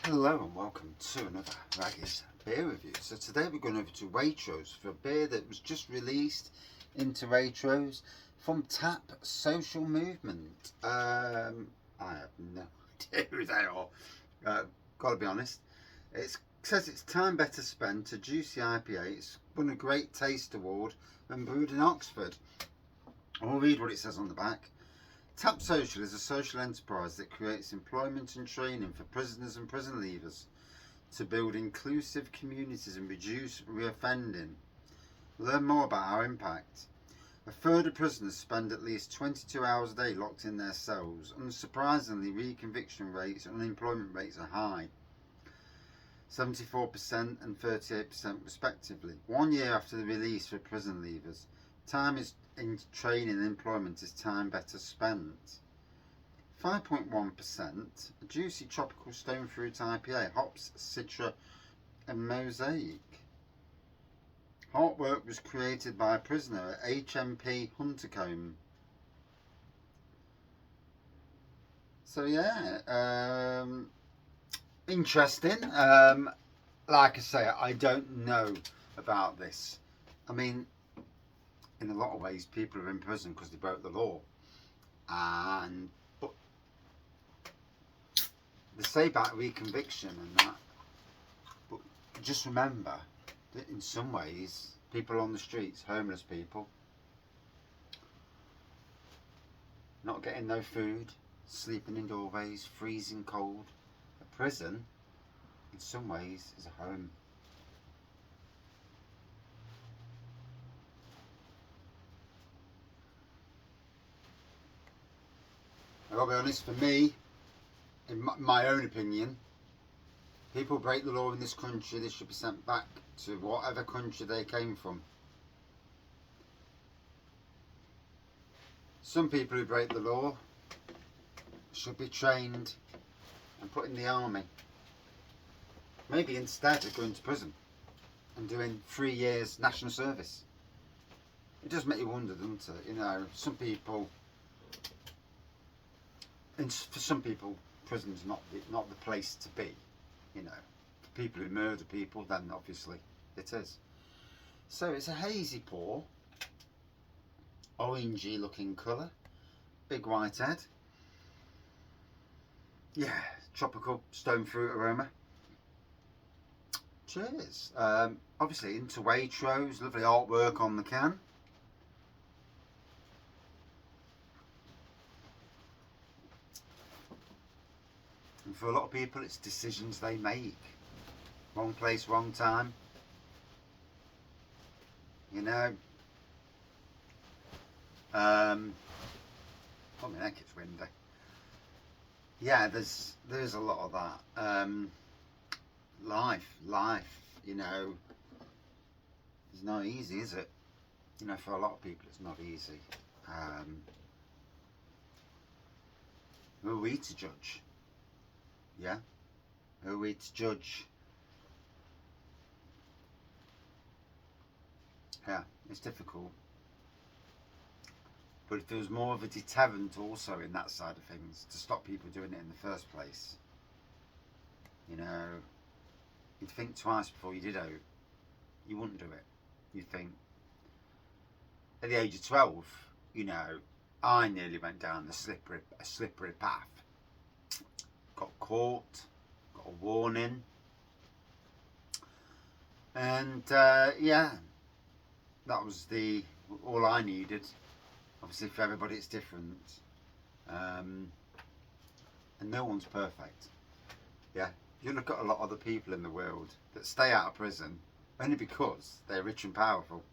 Hello and welcome to another Hazy Beer review. So today we're going over to Waitrose for a beer that was just released into Waitrose from Tap Social Movement. I have no idea who they are. Gotta be honest. It says it's time better spent, a juicy IPA. It's won a Great Taste Award and brewed in Oxford. I'll read what it says on the back. Tap Social is a social enterprise that creates employment and training for prisoners and prison leavers to build inclusive communities and reduce reoffending. Learn more about our impact. A third of prisoners spend at least 22 hours a day locked in their cells. Unsurprisingly, reconviction rates and unemployment rates are high, 74% and 38% respectively. 1 year after the release for prison leavers, time is in training and employment is time better spent. 5.1%, a juicy tropical stone fruit IPA, hops, citra and mosaic. Artwork was created by a prisoner at HMP Huntercombe. So yeah, interesting. Like I say, I don't know about this. I mean, in a lot of ways, people are in prison because they broke the law, but they say about reconviction and that. But just remember that in some ways, people on the streets, homeless people, not getting no food, sleeping in doorways, freezing cold. A prison, in some ways, is a home. I'll be honest, for me, in my own opinion, people break the law in this country, they should be sent back to whatever country they came from. Some people who break the law should be trained and put in the army. Maybe instead of going to prison and doing 3 years national service. It does make you wonder, doesn't it? You know, some people, and for some people, prison's not the place to be. You know, for people who murder people, then obviously it is. So it's a hazy pour, orangey looking colour, big white head. Yeah, tropical stone fruit aroma. Cheers. Obviously into Waitrose, lovely artwork on the can. And for a lot of people, it's decisions they make. Wrong place, wrong time. You know. Oh, my neck, it's windy. Yeah, there's a lot of that. Life, you know, it's not easy, is it? You know, for a lot of people, it's not easy. Who are we to judge? Yeah? Who are we to judge? Yeah, it's difficult. But if there was more of a deterrent also in that side of things to stop people doing it in the first place, you know, you'd think twice before you did it. You wouldn't do it. You'd think, at the age of 12, you know, I nearly went down a slippery path. Got caught, got a warning, and yeah, that was all I needed. Obviously, for everybody, it's different, and no one's perfect. Yeah, you look at a lot of other people in the world that stay out of prison only because they're rich and powerful.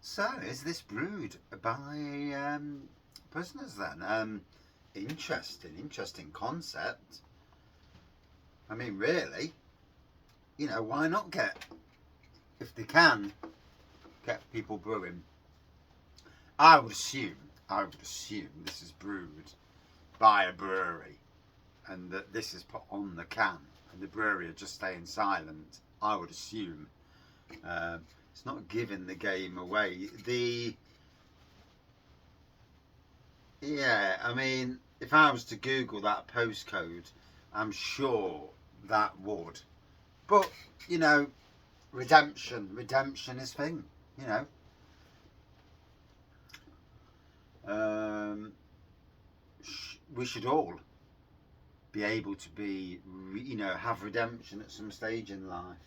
So, is this brewed by prisoners then? Interesting concept. I mean, really, you know, why not if they can, get people brewing? I would assume this is brewed by a brewery and that this is put on the can and the brewery are just staying silent. I would assume It's not giving the game away. Yeah, I mean, if I was to Google that postcode, I'm sure that would. But, you know, redemption is thing, you know. We should all be able to be, you know, have redemption at some stage in life.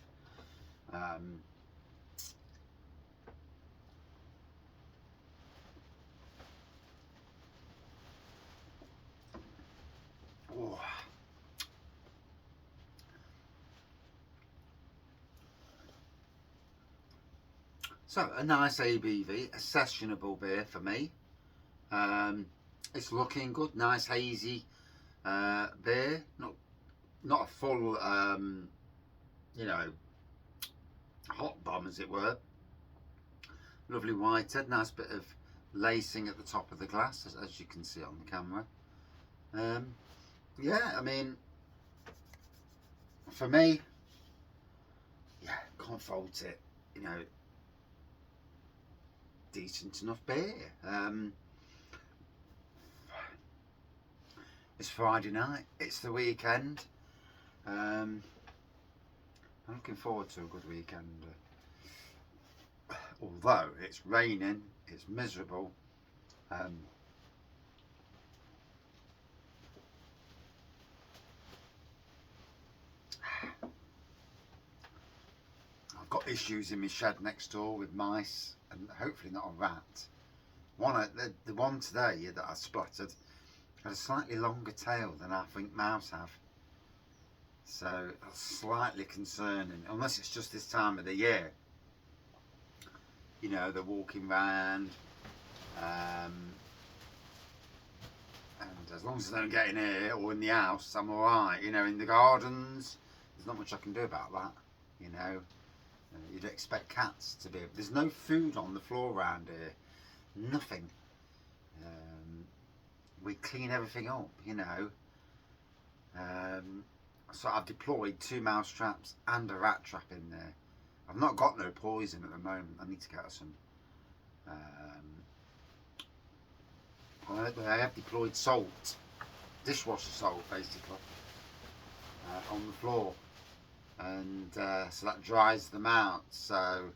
Oh. So, a nice ABV, a sessionable beer for me. It's looking good, nice hazy beer, not a full, you know, hot bomb as it were. Lovely whitehead, nice bit of lacing at the top of the glass, as you can see on the camera. Yeah, I mean, for me, yeah, can't fault it. You know, decent enough beer. It's Friday night. It's the weekend. I'm looking forward to a good weekend. Although it's raining, it's miserable. I've got issues in my shed next door with mice, and hopefully not a rat. The one today that I splattered had a slightly longer tail than I think mouse have. So that's slightly concerning, unless it's just this time of the year. You know, they're walking around, and as long as they don't get in here or in the house, I'm alright. You know, in the gardens, there's not much I can do about that. You know, you'd expect cats to be. There's no food on the floor around here, nothing. We clean everything up, you know. So I've deployed 2 mouse traps and a rat trap in there. I've not got no poison at the moment. I need to get some. I have deployed salt, dishwasher salt basically, on the floor, and so that dries them out. So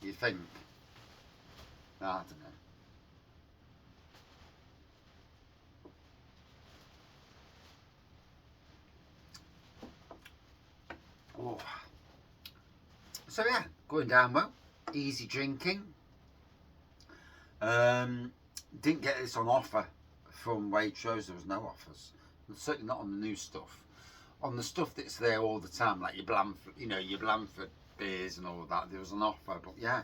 you think, I don't know. Oh. So yeah, going down well, easy drinking. Didn't get this on offer from Waitrose. There was no offers, certainly not on the new stuff. On the stuff that's there all the time, like your Blandford, you know, your Blandford beers and all of that, there was an offer. But yeah,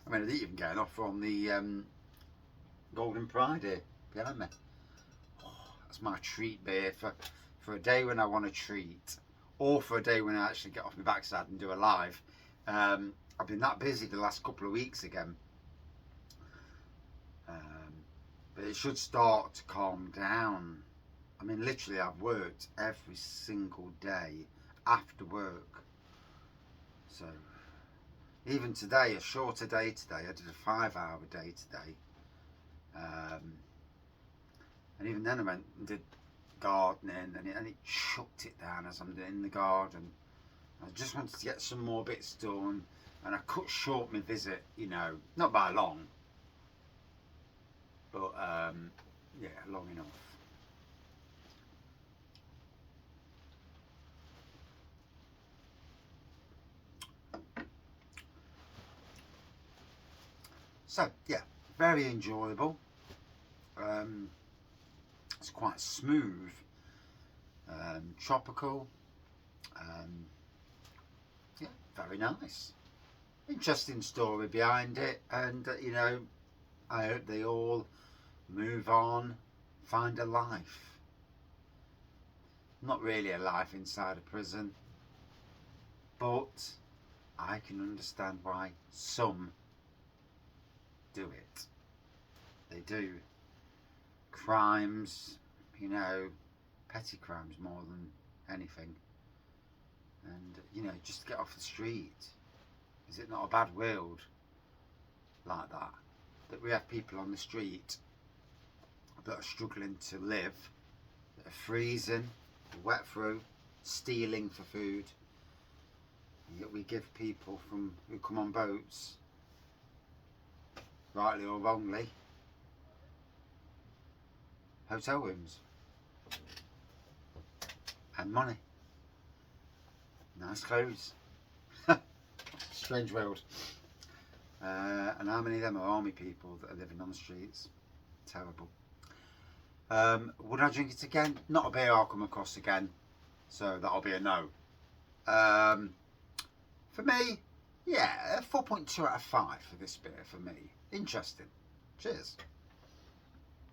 I mean, I didn't even get an offer on the Golden Pride here behind me. Oh, that's my treat beer for a day when I want a treat, or for a day when I actually get off my backside and do a live. I've been that busy the last couple of weeks again. But it should start to calm down. I mean, literally, I've worked every single day after work. So, even today, a shorter day today, I did a 5-hour day today. And even then I went and did gardening, and it chucked it down as I'm in the garden. I just wanted to get some more bits done, and I cut short my visit, you know, not by long, but yeah, long enough. So yeah, very enjoyable. It's quite smooth, tropical. Yeah, very nice. Interesting story behind it, and you know, I hope they all move on, find a life. Not really a life inside a prison, but I can understand why some do it. They do crimes, you know, petty crimes more than anything, and you know, just to get off the street Is it not a bad world like that? That we have people on the street that are struggling to live, that are freezing, wet through, stealing for food, and yet we give people who come on boats, rightly or wrongly, hotel rooms and money, nice clothes. Strange world. And how many of them are army people that are living on the streets? Terrible. Would I drink it again? Not a beer I'll come across again, so that'll be a no. For me, yeah, 4.2 out of 5 for this beer for me. Interesting. Cheers.